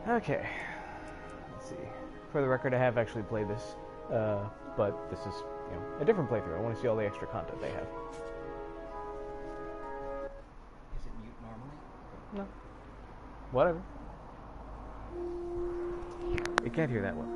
Okay. Let's see. For the record, I have actually played this, but this is, a different playthrough. I want to see all the extra content they have. Is it mute normally? No. Whatever. It can't hear that well.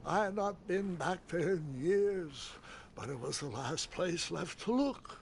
I had not been back there in years, but it was the last place left to look.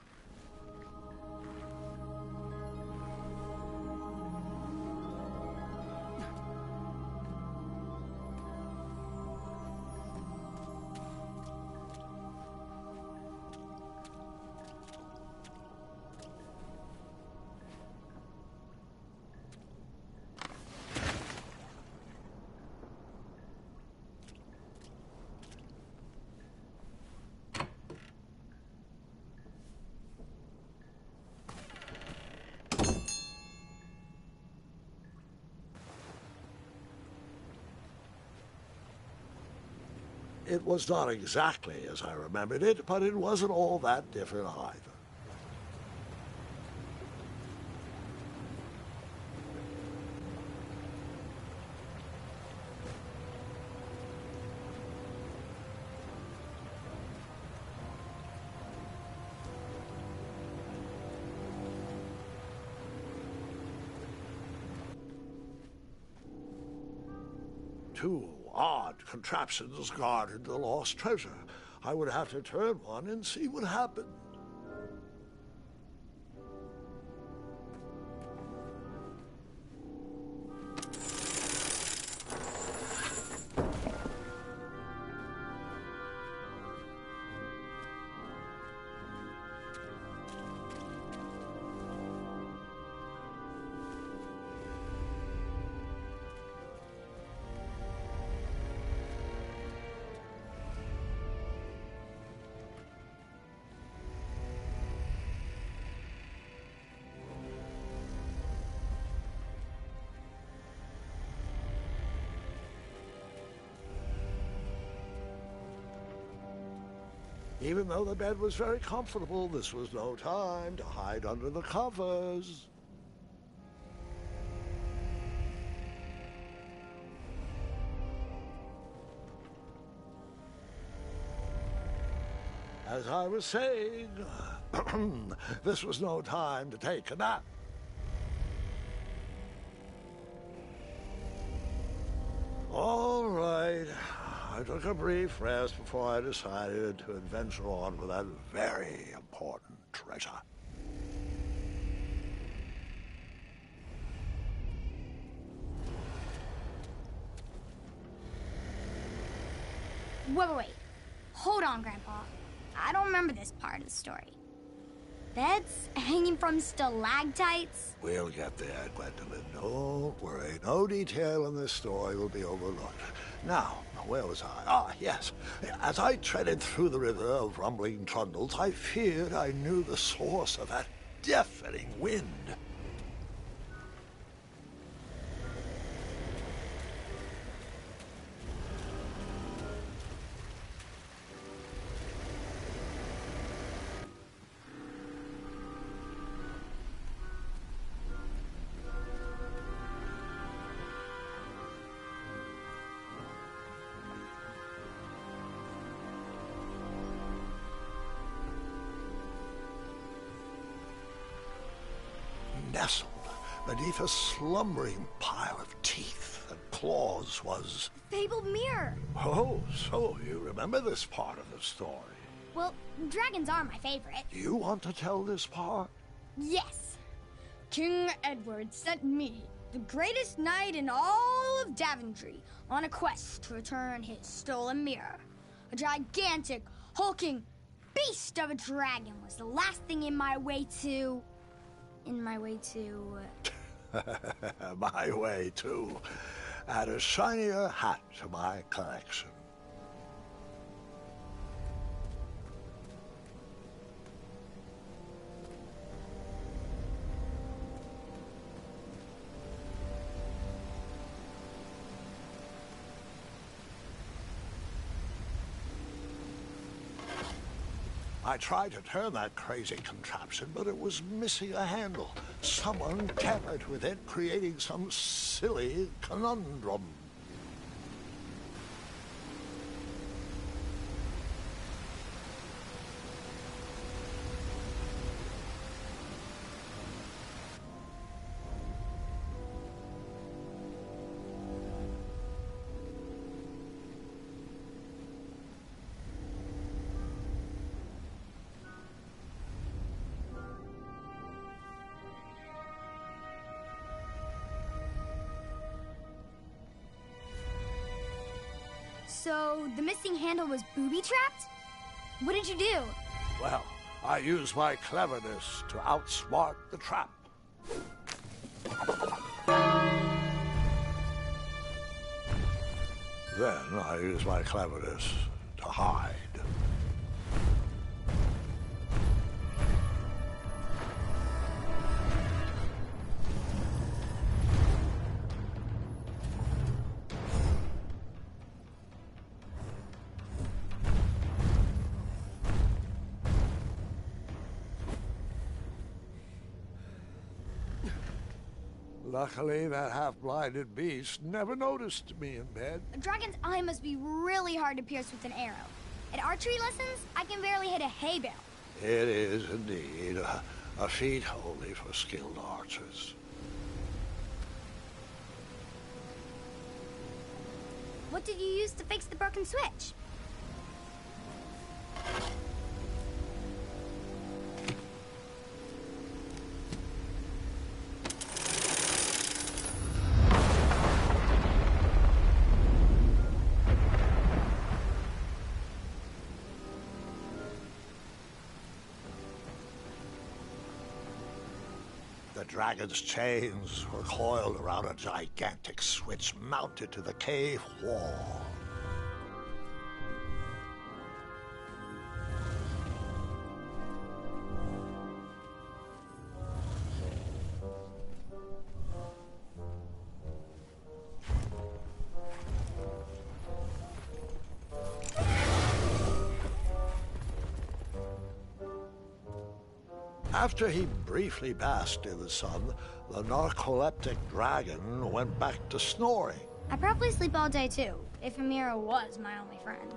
It was not exactly as I remembered it, but it wasn't all that different either. Two odd contraptions guarded the lost treasure. I would have to turn one and see what happened. Even though the bed was very comfortable, this was no time to hide under the covers. As I was saying, this was no time to take a nap. All right. I took a brief rest before I decided to adventure on with that very important treasure. Wait. Hold on, Grandpa. I don't remember this part of the story. Beds hanging from stalactites? We'll get there, Gwendolyn. Don't worry. No detail in this story will be overlooked. Now, where was I? Ah, yes. As I treaded through the river of rumbling trundles, I feared I knew the source of that deafening wind. Nestled beneath a slumbering pile of teeth and claws was... Fabled mirror. Oh, so you remember this part of the story. Well, dragons are my favorite. You want to tell this part? Yes. King Edward sent me, the greatest knight in all of Daventry, on a quest to return his stolen mirror. A gigantic, hulking beast of a dragon was the last thing in my way to... My way to... Add a shinier hat to my collection. I tried to turn that crazy contraption, but it was missing a handle. Someone tampered with it, creating some silly conundrum. So, the missing handle was booby-trapped? What did you do? Well, I used my cleverness to outsmart the trap. Then I used my cleverness to hide. Luckily, that half-blinded beast never noticed me in bed. A dragon's eye must be really hard to pierce with an arrow. At archery lessons, I can barely hit a hay bale. It is indeed a feat only for skilled archers. What did you use to fix the broken switch? The dragon's chains were coiled around a gigantic switch mounted to the cave wall. After he briefly basked in the sun, the narcoleptic dragon went back to snoring. I probably sleep all day too, if Amira was my only friend.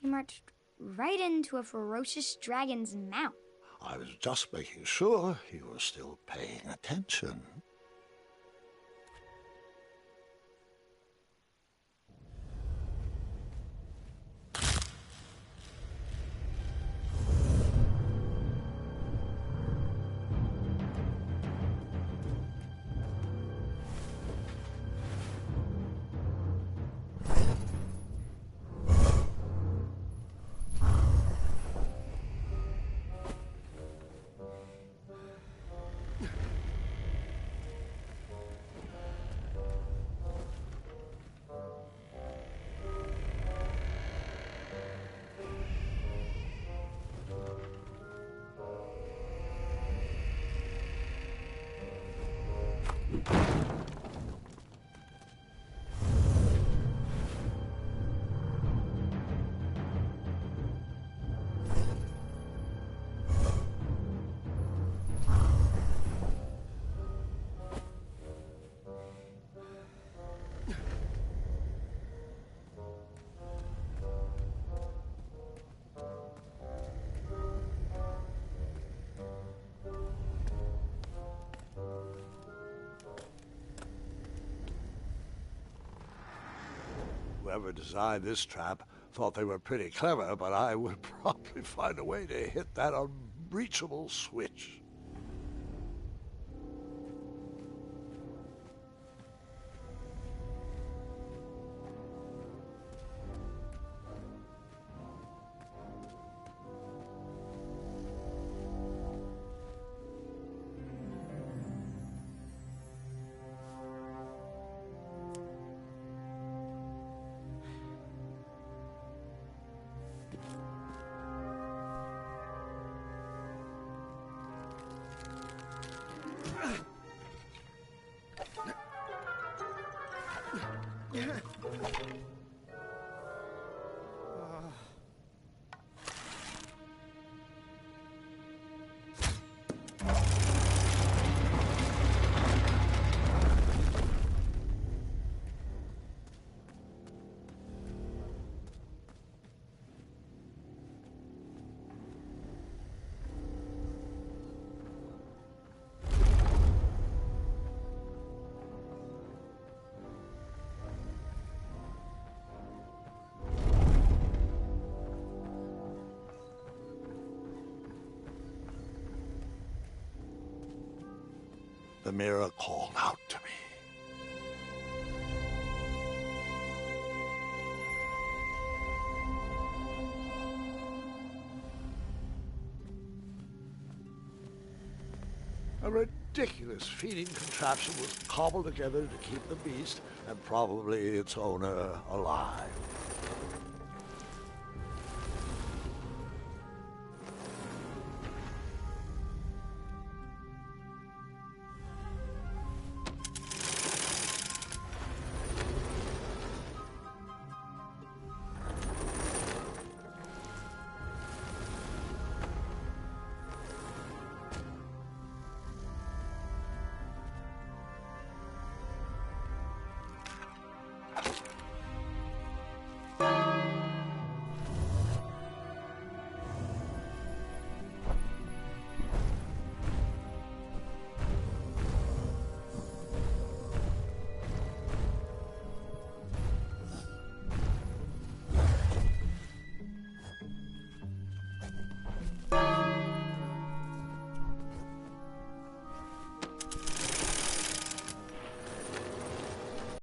You marched right into a ferocious dragon's mouth. I was just making sure you were still paying attention. Whoever designed this trap thought they were pretty clever, but I would probably find a way to hit that unreachable switch. The mirror called out to me. A ridiculous feeding contraption was cobbled together to keep the beast and probably its owner alive.